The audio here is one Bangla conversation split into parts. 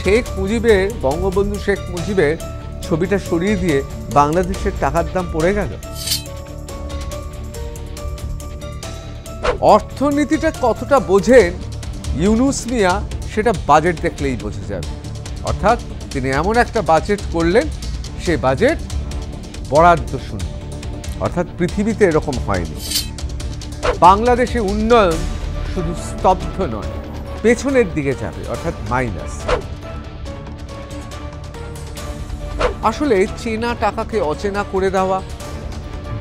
শেখ মুজিবের, বঙ্গবন্ধু শেখ মুজিবের ছবিটা সরিয়ে দিয়ে বাংলাদেশের টাকার দাম পড়ে গেল। অর্থনীতিটা কতটা বোঝেন ইউনূস মিয়া সেটা বাজেট দেখলেই বোঝা যাবে। অর্থাৎ তিনি এমন একটা বাজেট করলেন, সে বাজেট বরাদ্দ শূন্য। অর্থাৎ পৃথিবীতে এরকম হয়নি। বাংলাদেশে উন্নয়ন শুধু স্তব্ধ নয়, পেছনের দিকে যাবে, অর্থাৎ মাইনাস। আসলে চেনা টাকাকে অচেনা করে দেওয়া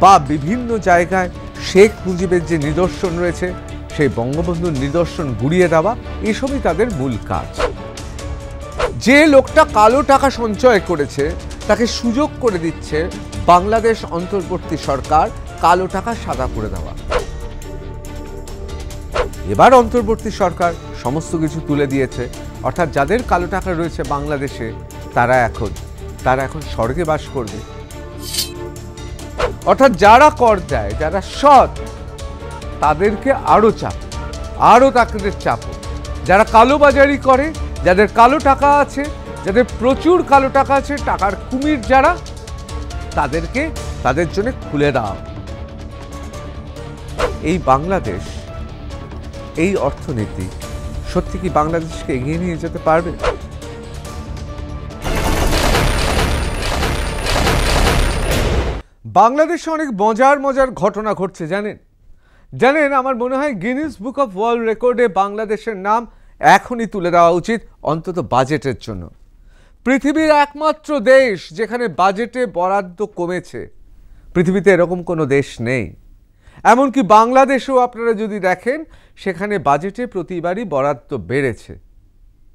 বা বিভিন্ন জায়গায় শেখ মুজিবের যে নিদর্শন রয়েছে সেই বঙ্গবন্ধুর নিদর্শন গুড়িয়ে দেওয়া, এসবই তাদের মূল কাজ। যে লোকটা কালো টাকা সঞ্চয় করেছে তাকে সুযোগ করে দিচ্ছে বাংলাদেশ অন্তর্বর্তী সরকার কালো টাকা সাদা করে দেওয়া। এবার অন্তর্বর্তী সরকার সমস্ত কিছু তুলে দিয়েছে, অর্থাৎ যাদের কালো টাকা রয়েছে বাংলাদেশে তারা এখন স্বর্গে বাস করবে। অর্থাৎ যারা কর দেয়, যারা সৎ, তাদেরকে আরো তাদের চাপ। যারা কালোবাজারি করে, যাদের কালো টাকা আছে, যাদের প্রচুর কালো টাকা আছে, টাকার কুমির যারা, তাদের জন্য খুলে দাও। এই বাংলাদেশ, এই অর্থনীতি সত্যি কি বাংলাদেশকে এগিয়ে নিয়ে যেতে পারবে? বাংলাদেশে অনেক মজার ঘটনা ঘটছে জানেন। আমার মনে হয় গিনিস বুক অফ ওয়ার্ল্ড রেকর্ডে বাংলাদেশের নাম এখনই তুলে দেওয়া উচিত, অন্তত বাজেটের জন্য। পৃথিবীর একমাত্র দেশ যেখানে বাজেটে বরাদ্দ কমেছে, পৃথিবীতে এরকম কোনো দেশ নেই। এমনকি বাংলাদেশেও আপনারা যদি দেখেন, সেখানে বাজেটে প্রতিবারই বরাদ্দ বেড়েছে,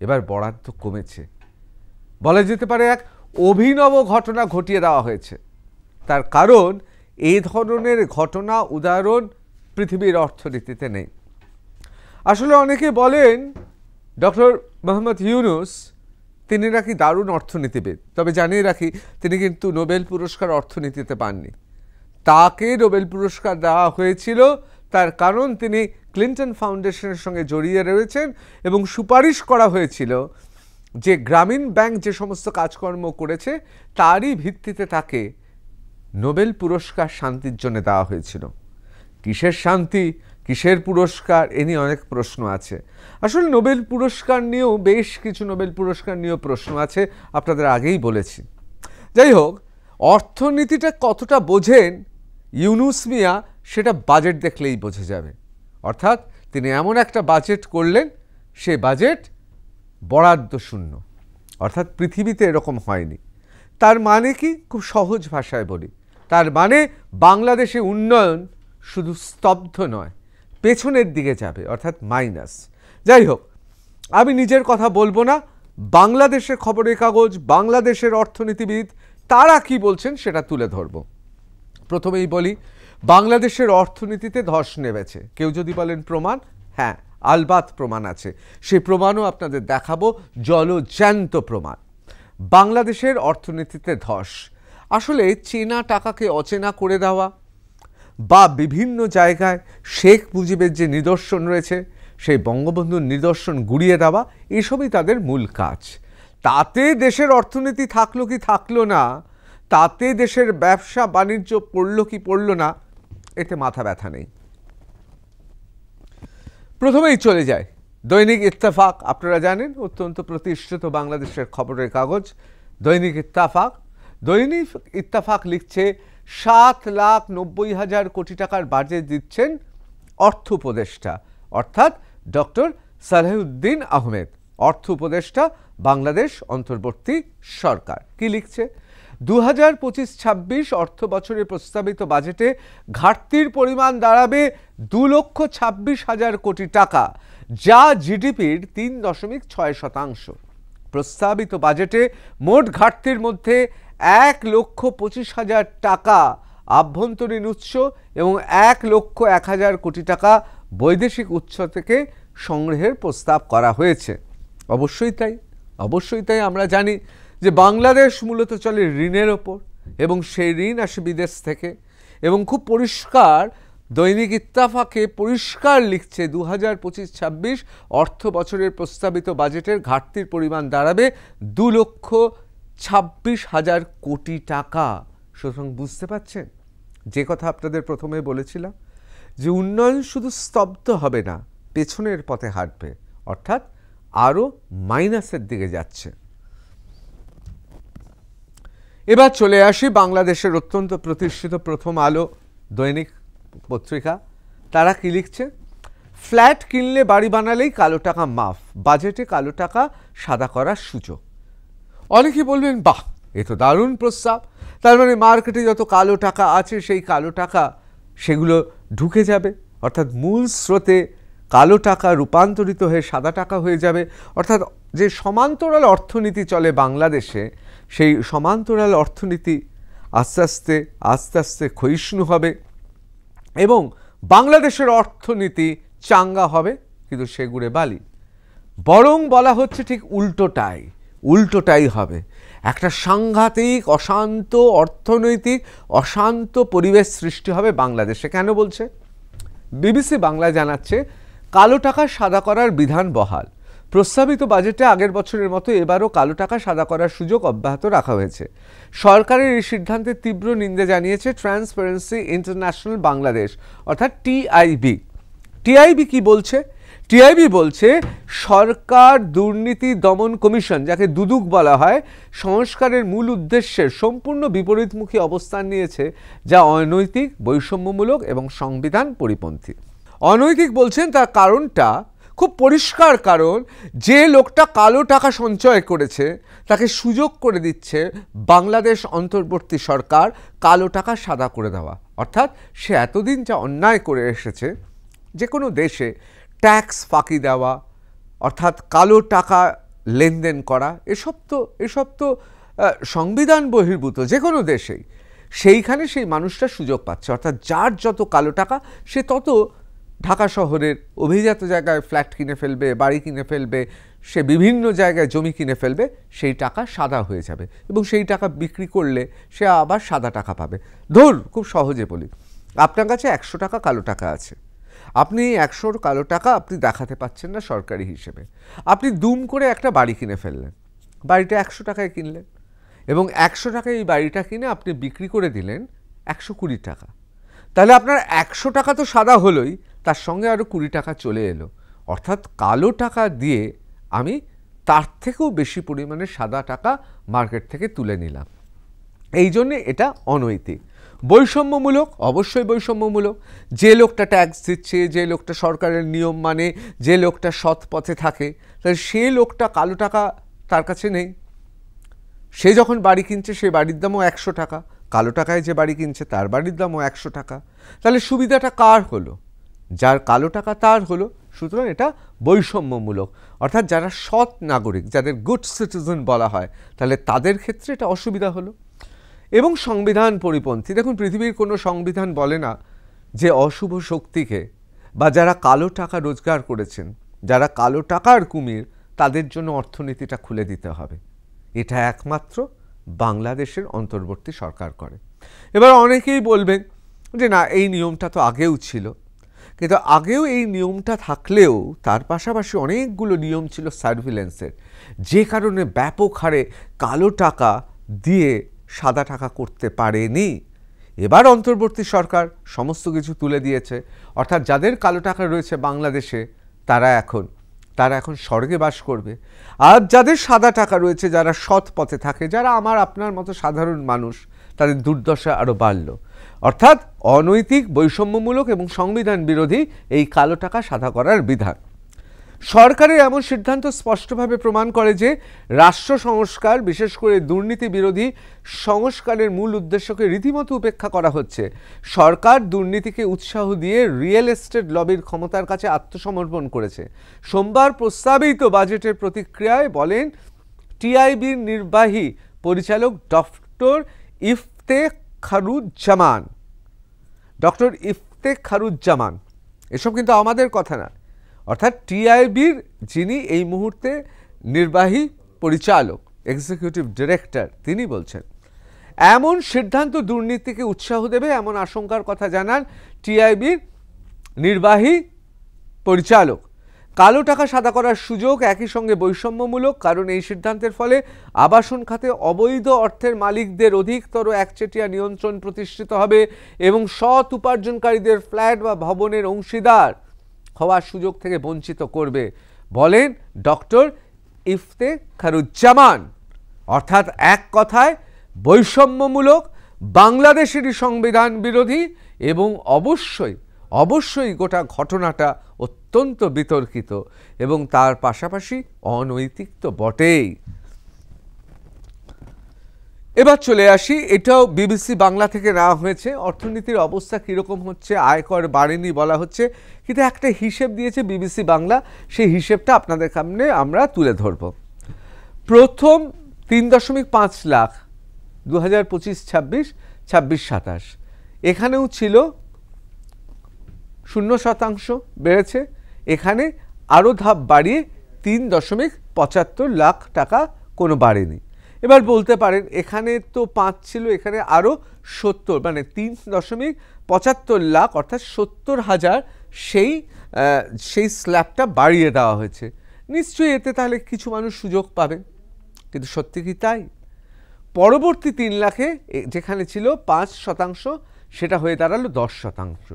এবার বরাদ্দ কমেছে। বলা যেতে পারে এক অভিনব ঘটনা ঘটিয়ে দেওয়া হয়েছে। তার কারণ এই ধরনের ঘটনা, উদাহরণ পৃথিবীর অর্থনীতিতে নেই। আসলে অনেকে বলেন ডক্টর মোহাম্মদ ইউনূস তিনি নাকি দারুণ অর্থনীতিবিদ, তবে জানিয়ে রাখি তিনি কিন্তু নোবেল পুরস্কার অর্থনীতিতে পাননি। তাকে নোবেল পুরস্কার দেওয়া হয়েছিল তার কারণ তিনি ক্লিন্টন ফাউন্ডেশনের সঙ্গে জড়িয়ে রয়েছেন এবং সুপারিশ করা হয়েছিল যে গ্রামীণ ব্যাংক যে সমস্ত কাজকর্ম করেছে তারই ভিত্তিতে তাকে নোবেল পুরস্কার শান্তির জন্য দেওয়া হয়েছিল। কিসের শান্তি, কিসের পুরস্কার, এ নিয়ে অনেক প্রশ্ন আছে। আসলে নোবেল পুরস্কার নিয়েও বেশ কিছু নোবেল পুরস্কার নিয়েও প্রশ্ন আছে, আপনাদের আগেই বলেছি। যাই হোক, অর্থনীতিটা কতটা বোঝেন ইউনূস মিয়া সেটা বাজেট দেখলেই বোঝা যাবে। অর্থাৎ তিনি এমন একটা বাজেট করলেন, সে বাজেট বরাদ্দ শূন্য। অর্থাৎ পৃথিবীতে এরকম হয়নি। তার মানে কি? খুব সহজ ভাষায় বলি, তার মানে বাংলাদেশে উন্নয়ন শুধু স্তব্ধ নয়, পেছনের দিকে যাবে, অর্থাৎ মাইনাস। যাই হোক, আমি নিজের কথা বলবো না, বাংলাদেশের খবরের কাগজ, বাংলাদেশের অর্থনীতিবিদ তারা কি বলছেন সেটা তুলে ধরব। প্রথমেই বলি, বাংলাদেশের অর্থনীতিতে ধস নেমেছে। কেউ যদি বলেন প্রমাণ, হ্যাঁ আলবাত প্রমাণ আছে, সেই প্রমাণও আপনাদের দেখাবো, জলজ্যান্ত প্রমাণ। বাংলাদেশের অর্থনীতিতে ধস। আসলে চেনা টাকাকে অচেনা করে দেওয়া বা বিভিন্ন জায়গায় শেখ মুজিবের যে নিদর্শন রয়েছে সেই বঙ্গবন্ধুর নিদর্শন গুড়িয়ে দেওয়া, এসবই তাদের মূল কাজ। তাতে দেশের অর্থনীতি থাকলো কি থাকলো না, তাতে দেশের ব্যবসা বাণিজ্য পড়লো কি পড়লো না, এতে মাথা ব্যথা নেই। প্রথমেই চলে যায় দৈনিক ইত্তেফাক। আপনারা জানেন অত্যন্ত প্রতিষ্ঠিত বাংলাদেশের খবরের কাগজ দৈনিক ইত্তেফাক। দৈনিক ইত্তেফাক লিখছে 7,90,000 কোটি টাকার বাজেট দিচ্ছেন অর্থ উপদেষ্টা, অর্থাৎ ডক্টর সালেহউদ্দিন আহমেদ, অর্থ উপদেষ্টা বাংলাদেশ অন্তর্বর্তী সরকার। কি লিখছে? 2025-26 অর্থ বছরে প্রস্তাবিত বাজেটে ঘাটতির পরিমাণ দাঁড়াবে 2,26,000 কোটি টাকা, যা জিডিপির 3.6%। প্রস্তাবিত বাজেটে মোট ঘাটতির মধ্যে 1,25,000 টাকা আভ্যন্তরীণ উৎস এবং 1,01,000 কোটি টাকা বৈদেশিক উৎস থেকে সংগ্রহের প্রস্তাব করা হয়েছে। অবশ্যই তাই। আমরা জানি যে বাংলাদেশ মূলত চলে ঋণের ওপর এবং সেই ঋণ আসে বিদেশ থেকে, এবং খুব পরিষ্কার দৈনিক ইত্তেফাকে পরিষ্কার লিখছে 2025-26 অর্থ বছরের প্রস্তাবিত বাজেটের ঘাটতির পরিমাণ দাঁড়াবে 2,26,000 কোটি টাকা। সুতরাং বুঝতে পারছেন যে কথা আপনাদের প্রথমে বলেছিলাম, যে উন্নয়ন শুধু স্তব্ধ হবে না, পেছনের পথে হাঁটবে, অর্থাৎ আরও মাইনাসের দিকে যাচ্ছে। এবার চলে আসি বাংলাদেশের অত্যন্ত প্রতিষ্ঠিত প্রথম আলো দৈনিক পত্রিকা। তারা কি লিখছে? ফ্ল্যাট কিনলে বাড়ি বানালেই কালো টাকা মাফ, বাজেটে কালো টাকা সাদা করার সুযোগ। অনেকে বলবেন বাহ, এ তো দারুণ প্রস্তাব, তার মানে মার্কেটে যত কালো টাকা আছে সেই কালো টাকা সেগুলো ঢুকে যাবে, অর্থাৎ মূল স্রোতে কালো টাকা রূপান্তরিত হয়ে সাদা টাকা হয়ে যাবে। অর্থাৎ যে সমান্তরাল অর্থনীতি চলে বাংলাদেশে, সেই সমান্তরাল অর্থনীতি আস্তে আস্তে আস্তে ক্ষয়িষ্ণু হবে এবং বাংলাদেশের অর্থনীতি চাঙ্গা হবে, কিন্তু সেগুড়ে বালি। বরং বলা হচ্ছে ঠিক উল্টোটাই হবে। একটা সাংঘাতিক অশান্ত অর্থনৈতিক অশান্ত পরিবেশ সৃষ্টি হবে বাংলাদেশে। কেন বলছে? বিবিসি বাংলায় জানাচ্ছে, কালো টাকা সাদা করার বিধান বহাল। প্রস্তাবিত বাজেটে আগের বছরের মতো এবারও কালো টাকা সাদা করার সুযোগ অব্যাহত রাখা হয়েছে। সরকারের এই সিদ্ধান্তের তীব্র নিন্দা জানিয়েছে ট্রান্সপারেন্সি ইন্টারন্যাশনাল বাংলাদেশ, অর্থাৎ টিআইবি কি বলছে? টিআইবি বলছে, সরকার দুর্নীতি দমন কমিশন, যাকে দুদক বলা হয়, সংস্কারের মূল উদ্দেশ্যের সম্পূর্ণ বিপরীতমুখী অবস্থান নিয়েছে, যা অনৈতিক, বৈষম্যমূলক এবং সংবিধান পরিপন্থী। অনৈতিক বলছেন, তার কারণটা খুব পরিষ্কার, কারণ যে লোকটা কালো টাকা সঞ্চয় করেছে তাকে সুযোগ করে দিচ্ছে বাংলাদেশ অন্তর্বর্তী সরকার কালো টাকা সাদা করে দেওয়া। অর্থাৎ সে এতদিন যা অন্যায় করে এসেছে, যে কোনো দেশে ট্যাক্স ফাঁকি দেওয়া, অর্থাৎ কালো টাকা লেনদেন করা, এসব তো সংবিধান বহির্ভূত যে কোনো দেশেই। সেইখানে সেই মানুষটা সুযোগ পাচ্ছে, অর্থাৎ যার যত কালো টাকা সে তত ঢাকা শহরের অভিজাত জায়গায় ফ্ল্যাট কিনে ফেলবে, বাড়ি কিনে ফেলবে, সে বিভিন্ন জায়গায় জমি কিনে ফেলবে, সেই টাকা সাদা হয়ে যাবে এবং সেই টাকা বিক্রি করলে সে আবার সাদা টাকা পাবে। খুব সহজে বলি, আপনার কাছে 100 টাকা কালো টাকা আছে, আপনি 100 কালো টাকা আপনি দেখাতে পাচ্ছেন না সরকারি হিসেবে, আপনি দুম করে একটা বাড়ি কিনে ফেললেন, বাড়িটা 100 টাকায় কিনলেন এবং 100 টাকায় এই বাড়িটা কিনে আপনি বিক্রি করে দিলেন 120 টাকা। তাহলে আপনার 100 টাকা তো সাদা হলোই, তার সঙ্গে আরও 20 টাকা চলে এলো, অর্থাৎ কালো টাকা দিয়ে আমি তার থেকেও বেশি পরিমাণে সাদা টাকা মার্কেট থেকে তুলে নিলাম। এই জন্যে এটা অনৈতিক। বৈষম্যমূলক, অবশ্যই বৈষম্যমূলক। যে লোকটা ট্যাক্স দিচ্ছে, যে লোকটা সরকারের নিয়ম মানে, যে লোকটা সৎ পথে থাকে, তাহলে সে লোকটা কালো টাকা তার কাছে নেই। সে যখন বাড়ি কিনছে, সে বাড়ির দামও 100 টাকা, কালো টাকায় যে বাড়ি কিনছে তার বাড়ির দামও 100 টাকা। তাহলে সুবিধাটা কার হলো? যার কালো টাকা তার হলো। সুতরাং এটা বৈষম্যমূলক, অর্থাৎ যারা সৎ নাগরিক, যাদের গুড সিটিজেন বলা হয়, তাহলে তাদের ক্ষেত্রে এটা অসুবিধা হলো এবং সংবিধান পরিপন্থী। দেখুন, পৃথিবীর কোনো সংবিধান বলে না যে অশুভ শক্তিকে বা যারা কালো টাকা রোজগার করেছেন, যারা কালো টাকার কুমির, তাদের জন্য অর্থনীতিটা খুলে দিতে হবে। এটা একমাত্র বাংলাদেশের অন্তর্বর্তী সরকার করে। এবার অনেকেই বলবেন যে না, এই নিয়মটা তো আগেও ছিল, কিন্তু আগেও এই নিয়মটা থাকলেও তার পাশাপাশি অনেকগুলো নিয়ম ছিল সার্ভিলেন্সের, যে কারণে ব্যাপক হারে কালো টাকা দিয়ে সাদা টাকা করতে পারেনি। এবার অন্তর্বর্তী সরকার সমস্ত কিছু তুলে দিয়েছে, অর্থাৎ যাদের কালো টাকা রয়েছে বাংলাদেশে তারা এখন স্বর্গে বাস করবে, আর যাদের সাদা টাকা রয়েছে, যারা সৎ পথে থাকে, যারা আমার আপনার মতো সাধারণ মানুষ, তাদের দুর্দশা আরও বাড়ল। অর্থাৎ অনৈতিক, বৈষম্যমূলক এবং সংবিধান বিরোধী এই কালো টাকা সাদা করার বিধান। সরকারের এমন সিদ্ধান্ত স্পষ্টভাবে প্রমাণ করে যে রাষ্ট্র সংস্কার, বিশেষ করে দুর্নীতি বিরোধী সংস্কারের মূল উদ্দেশ্যকে রীতিমতো উপেক্ষা করা হচ্ছে। সরকার দুর্নীতিকে উৎসাহ দিয়ে রিয়েল এস্টেট লবির ক্ষমতার কাছে আত্মসমর্পণ করেছে। সোমবার প্রস্তাবিত বাজেটের প্রতিক্রিয়ায় বলেন টিআইবির নির্বাহী পরিচালক ডক্টর ইফতেখারুজ্জামান। এসব কিন্তু আমাদের কথা না, অর্থাৎ টিআইবির যিনি এই মুহূর্তে নির্বাহী পরিচালক, এক্সিকিউটিভ ডিরেক্টর, তিনি বলছেন এমন সিদ্ধান্ত দুর্নীতিকে উৎসাহ দেবে এমন আশঙ্কার কথা জানান টিআইবির নির্বাহী পরিচালক। কালো টাকা সাদা করার সুযোগ একই সঙ্গে বৈষম্যমূলক, কারণ এই সিদ্ধান্তের ফলে আবাসন খাতে অবৈধ অর্থের মালিকদের অধিকতর একচেটিয়া নিয়ন্ত্রণ প্রতিষ্ঠিত হবে এবং সৎ উপার্জনকারীদের ফ্ল্যাট বা ভবনের অংশীদার হওয়ার সুযোগ থেকে বঞ্চিত করবে, বলেন ডক্টর ইফতেখারুজ্জামান। অর্থাৎ এক কথায় বৈষম্যমূলক, বাংলাদেশেরই সংবিধান বিরোধী এবং অবশ্যই গোটা ঘটনাটা অত্যন্ত বিতর্কিত এবং তার পাশাপাশি অনৈতিক তো বটেই। এবার চলে আসি, এটাও বিবিসি বাংলা থেকে নেওয়া হয়েছে। অর্থনীতির অবস্থা কীরকম হচ্ছে, আয়কর বাড়েনি বলা হচ্ছে, কিন্তু একটা হিসেব দিয়েছে বিবিসি বাংলা, সেই হিসেবটা আপনাদের সামনে আমরা তুলে ধরব। প্রথম 3.5 লাখ 2025-26, 26-27 এখানেও ছিল 0% বেড়েছে, এখানে আরও ধাপ বাড়িয়ে 3.75 লাখ টাকা কোনো বাড়েনি। এবার বলতে পারেন এখানে তো 5 ছিল, এখানে আরও 70, মানে 3.75 লাখ অর্থাৎ 70,000 সেই স্ল্যাবটা বাড়িয়ে দেওয়া হয়েছে। নিশ্চয়ই এতে তাহলে কিছু মানুষ সুযোগ পাবেন, কিন্তু সত্যি কি তাই? পরবর্তী 3 লাখে যেখানে ছিল 5% সেটা হয়ে দাঁড়ালো 10%,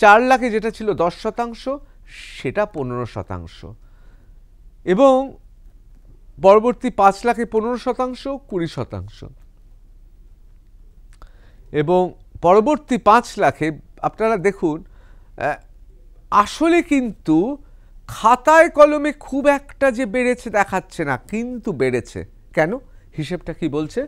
4 লাখে যেটা ছিল 10% সেটা 15%, এবং পরবর্তী 5 লাখে 15%, 20%, এবং পরবর্তী 5 লাখে আপনারা দেখুন আসলে কিন্তু খাতায় কলমে খুব একটা যে বেড়েছে দেখাচ্ছে না, কিন্তু বেড়েছে। কেন? হিসেবটা কি বলছে?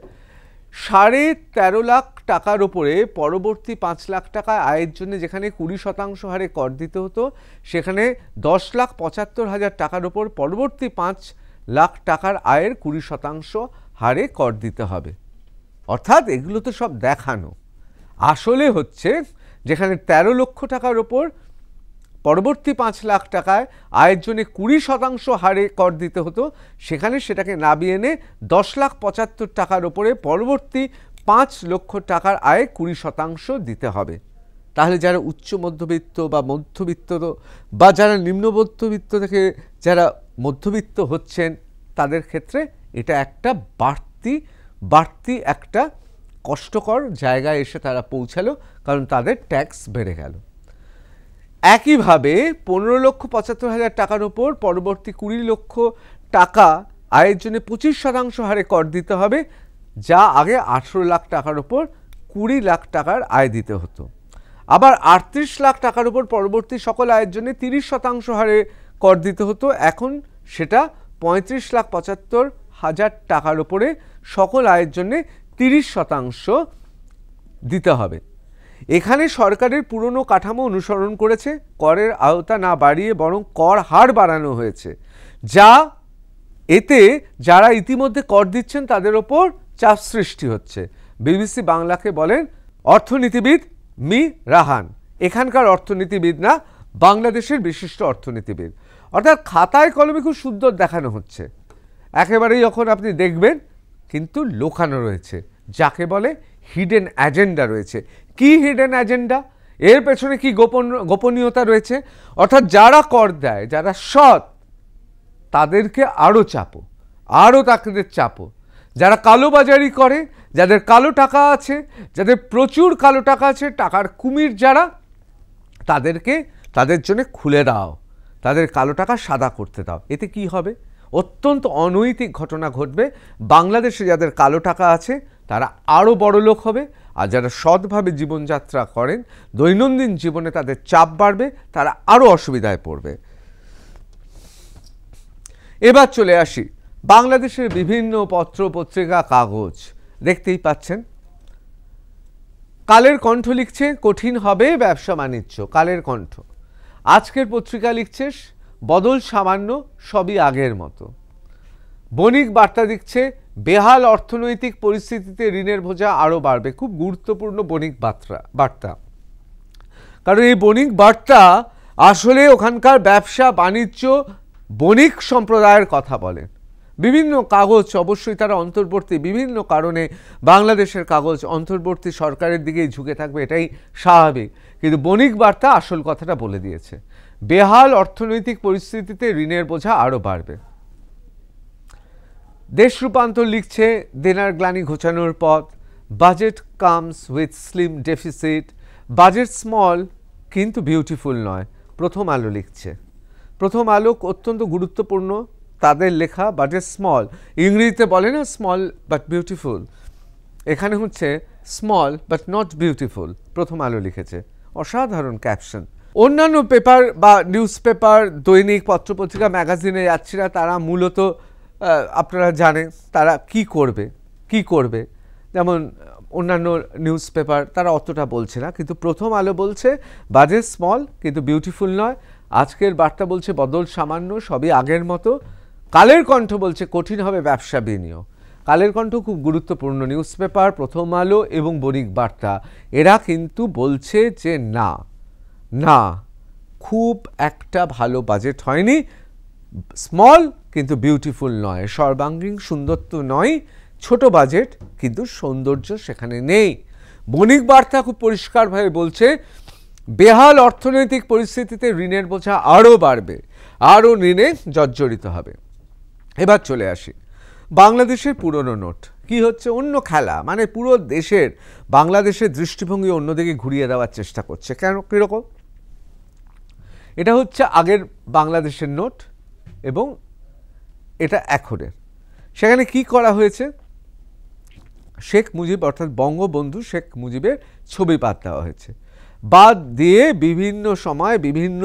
13.5 লাখ টাকার ওপরে পরবর্তী 5 লাখ টাকা আয়ের জন্য যেখানে 20% হারে কর দিতে হতো, সেখানে 10,75,000 টাকার ওপর পরবর্তী 5 লাখ টাকার আয়ের 20% হারে কর দিতে হবে। অর্থাৎ এগুলো তো সব দেখানো, আসলে হচ্ছে যেখানে 13 লক্ষ টাকার ওপর পরবর্তী 5 লাখ টাকায় আয়ের জন্য 20% হারে কর দিতে হতো, সেখানে সেটাকে নামিয়ে এনে 10,75,000 টাকার ওপরে পরবর্তী 5 লক্ষ টাকার আয়ে 20% দিতে হবে। তাহলে যারা উচ্চ মধ্যবিত্ত বা মধ্যবিত্ত বা যারা নিম্ন মধ্যবিত্ত থেকে যারা মধ্যবিত্ত হচ্ছেন তাদের ক্ষেত্রে এটা একটা বাড়তি একটা কষ্টকর জায়গায় এসে তারা পৌঁছালো, কারণ তাদের ট্যাক্স বেড়ে গেল। একইভাবে 15,75,000 টাকার ওপর পরবর্তী 20 লক্ষ টাকা আয়ের জন্য 25% হারে কর দিতে হবে, যা আগে 18 লাখ টাকার ওপর 20 লাখ টাকার আয় দিতে হতো। আবার 38 লাখ টাকার ওপর পরবর্তী সকল আয়ের জন্য 30% হারে কর দিতে হতো, এখন সেটা 35,75,000 টাকার ওপরে সকল আয়ের জন্য 30% দিতে হবে। এখানে সরকারের পুরনো কাঠামো অনুসরণ করেছে, করের আওতা না বাড়িয়ে বরং কর হার বাড়ানো হয়েছে, যা এতে যারা ইতিমধ্যে কর দিচ্ছেন তাদের ওপর চাপ সৃষ্টি হচ্ছে। বিবিসি বাংলাকে বলেন অর্থনীতিবিদ মি রাহান, এখানকার অর্থনীতিবিদ না, বাংলাদেশের বিশিষ্ট অর্থনীতিবিদ। অর্থাৎ খাতায় কলমে খুব সুন্দর দেখানো হচ্ছে, একেবারেই যখন আপনি দেখবেন কিন্তু লোকানো রয়েছে, যাকে বলে হিডেন অ্যাজেন্ডা রয়েছে। কি হিডেন অ্যাজেন্ডা? এর পেছনে কি গোপনীয়তা রয়েছে? অর্থাৎ যারা কর দেয়, যারা সৎ, তাদেরকে আরও চাপো, আরও তাদের চাপো। যারা কালোবাজারি করে, যাদের কালো টাকা আছে, যাদের প্রচুর কালো টাকা আছে, টাকার কুমির যারা, তাদের জন্য খুলে দাও, তাদের কালো টাকা সাদা করতে দাও। এতে কি হবে? অত্যন্ত অনৈতিক ঘটনা ঘটবে। বাংলাদেশে যাদের কালো টাকা আছে তারা আরও বড় লোক হবে, আর যারা সৎভাবে জীবনযাত্রা করেন, দৈনন্দিন জীবনে তাদের চাপ বাড়বে, তারা আরও অসুবিধায় পড়বে। এবার চলে আসি বাংলাদেশের বিভিন্ন পত্র পত্রিকা কাগজ, দেখতেই পাচ্ছেন। কালের কণ্ঠ লিখছে কঠিন হবে ব্যবসা বাণিজ্য, কালের কণ্ঠ। আজকের পত্রিকা লিখছে বদল সামান্য, সবই আগের মতো। বণিক বার্তা দিচ্ছে বেহাল অর্থনৈতিক পরিস্থিতিতে ঋণের বোঝা আরও বাড়বে। খুব গুরুত্বপূর্ণ বণিক বার্তা, কারণ এই বণিক বার্তা আসলে ওখানকার ব্যবসা বাণিজ্য বণিক সম্প্রদায়ের কথা বলেন। বিভিন্ন কাগজ অবশ্যই তারা অন্তর্বর্তী, বিভিন্ন কারণে বাংলাদেশের কাগজ অন্তর্বর্তী সরকারের দিকেই ঝুঁকে থাকবে, এটাই স্বাভাবিক। কিন্তু বণিক বার্তা আসল কথাটা বলে দিয়েছে, বেহাল অর্থনৈতিক পরিস্থিতিতে ঋণের বোঝা আরও বাড়বে। দেশ রূপান্তর লিখছে, দেনার গ্লানি ঘোচানোর পথ, budget comes with slim deficit, budget small কিন্তু বিউটিফুল নয়, প্রথম আলো লিখছে। প্রথম আলো অত্যন্ত গুরুত্বপূর্ণ, তাদের লেখা বাজেট স্মল, ইংরেজিতে বলে না স্মল বাট বিউটিফুল, এখানে হচ্ছে স্মল বাট নট বিউটিফুল, প্রথম আলো লিখেছে। অসাধারণ ক্যাপশন। অন্যান্য পেপার বা নিউজ পেপার, দৈনিক পত্রপত্রিকা, ম্যাগাজিনে যাচ্ছিরা, তারা মূলত আপনারা জানেন তারা কি করবে, যেমন অন্যান্য নিউজ পেপার তারা অতটা বলছে না, কিন্তু প্রথম আলো বলছে বাজেট স্মল কিন্তু বিউটিফুল নয়। আজকের বার্তা বলছে বদল সামান্য, সবই আগের মতো। কালের কণ্ঠ বলছে কঠিন হবে ব্যবসা বিনিয়োগ। কালের কণ্ঠ খুব গুরুত্বপূর্ণ নিউজ পেপার, প্রথম আলো এবং বণিক বার্তা, এরা কিন্তু বলছে যে না খুব একটা ভালো বাজেট হয়নি, স্মল কিন্তু বিউটিফুল নয়, সর্বাঙ্গীন সুন্দর তো নয়, ছোট বাজেট কিন্তু সৌন্দর্য সেখানে নেই। বণিক বার্তা খুব পরিষ্কারভাবে বলছে বেহাল অর্থনৈতিক পরিস্থিতিতে ঋণের বোঝা আরও বাড়বে, আরও ঋণে জর্জরিত হবে। এবার চলে আসি বাংলাদেশের পুরনো নোট কি হচ্ছে, অন্য খেলা, মানে পুরো দেশের বাংলাদেশের দৃষ্টিভঙ্গি অন্যদিকে ঘুরিয়ে দেওয়ার চেষ্টা করছে। কেন, কীরকম? এটা হচ্ছে আগের বাংলাদেশের নোট এবং এটা এখনের। সেখানে কি করা হয়েছে, শেখ মুজিব অর্থাৎ বঙ্গবন্ধু শেখ মুজিবের ছবি বাদ দেওয়া হয়েছে। বাদ দিয়ে বিভিন্ন সময় বিভিন্ন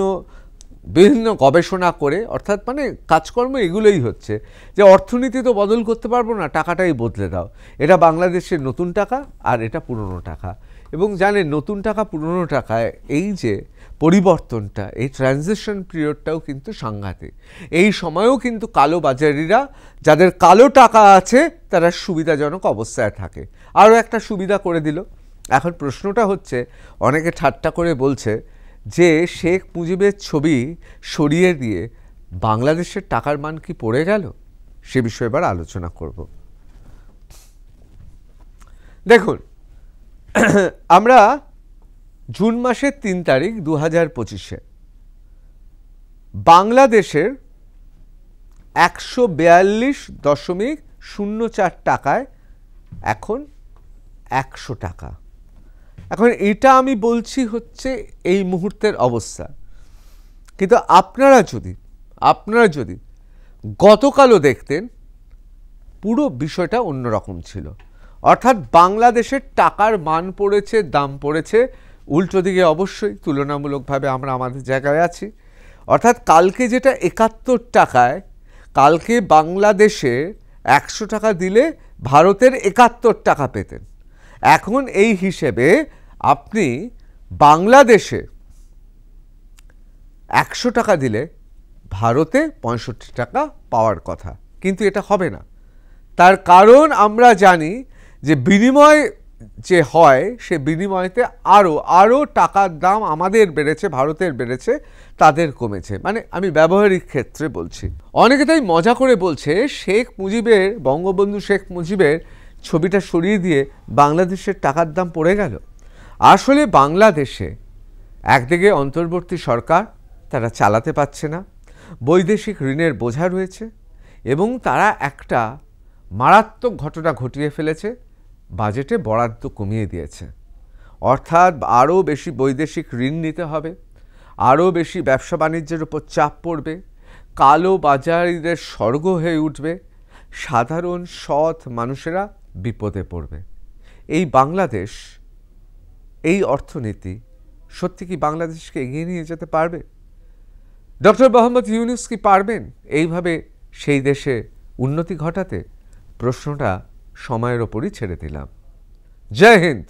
গবেষণা করে, অর্থাৎ মানে কাজকর্ম এগুলোই হচ্ছে যে অর্থনীতি তো বদল করতে পারবো না, টাকাটাই বদলে দাও, এটা বাংলাদেশের নতুন টাকা আর এটা পুরনো টাকা। এবং জানেন নতুন টাকা পুরনো টাকায় এই যে পরিবর্তনটা, এই ট্রানজিশন পিরিয়ডটাও কিন্তু সাংঘাতিক। এই সময়েও কিন্তু কালোবাজারিরা, যাদের কালো টাকা আছে, তারা সুবিধাজনক অবস্থায় থাকে। আরও একটা সুবিধা করে দিল। এখন প্রশ্নটা হচ্ছে, অনেকে ঠাট্টা করে বলছে যে শেখ মুজিবের ছবি সরিয়ে দিয়ে বাংলাদেশের টাকার মান কি পড়ে গেল? সে বিষয়ে এবার আলোচনা করব। দেখুন, আমরা জুন মাসের 3 তারিখ 2025-এ বাংলাদেশের 142.04 টাকায় এখন 100 টাকা। এখন এটা আমি বলছি হচ্ছে এই মুহূর্তের অবস্থা, কিন্তু আপনারা যদি গতকালও দেখতেন, পুরো বিষয়টা অন্যরকম ছিল। অর্থাৎ বাংলাদেশের টাকার মান পড়েছে, দাম পড়েছে উল্টো দিকে, অবশ্যই তুলনামূলকভাবে আমরা আমাদের জায়গায় আছি। অর্থাৎ কালকে যেটা 71 টাকায়, কালকে বাংলাদেশে 100 টাকা দিলে ভারতের 71 টাকা পেতেন। এখন এই হিসেবে আপনি বাংলাদেশে 100 টাকা দিলে ভারতে 65 টাকা পাওয়ার কথা, কিন্তু এটা হবে না। তার কারণ আমরা জানি যে বিনিময় যে হয়, সে বিনিময়তে আরও টাকার দাম আমাদের বেড়েছে, ভারতের বেড়েছে, তাদের কমেছে। মানে আমি ব্যবহারিক ক্ষেত্রে বলছি। অনেকে তাই মজা করে বলছে বঙ্গবন্ধু শেখ মুজিবের ছবিটা সরিয়ে দিয়ে বাংলাদেশের টাকার দাম পড়ে গেল। আসলে বাংলাদেশে একদিকে অন্তর্বর্তী সরকার, তারা চালাতে পারছে না, বৈদেশিক ঋণের বোঝা রয়েছে, এবং তারা একটা মারাত্মক ঘটনা ঘটিয়ে ফেলেছে, বাজেটে বরাদ্দ কমিয়ে দিয়েছে। অর্থাৎ আরও বেশি বৈদেশিক ঋণ নিতে হবে, আরও বেশি ব্যবসা বাণিজ্যের উপর চাপ পড়বে, কালো বাজারিদের স্বর্গ হয়ে উঠবে, সাধারণ সৎ মানুষেরা বিপদে পড়বে। এই বাংলাদেশ, এই অর্থনীতি সত্যি কি বাংলাদেশকে এগিয়ে নিয়ে যেতে পারবে? ডক্টর মোহাম্মদ ইউনূস কি পারবেন এইভাবে সেই দেশে উন্নতি ঘটাতে? প্রশ্নটা সময়ের ওপরই ছেড়ে দিলাম। জয় হিন্দ।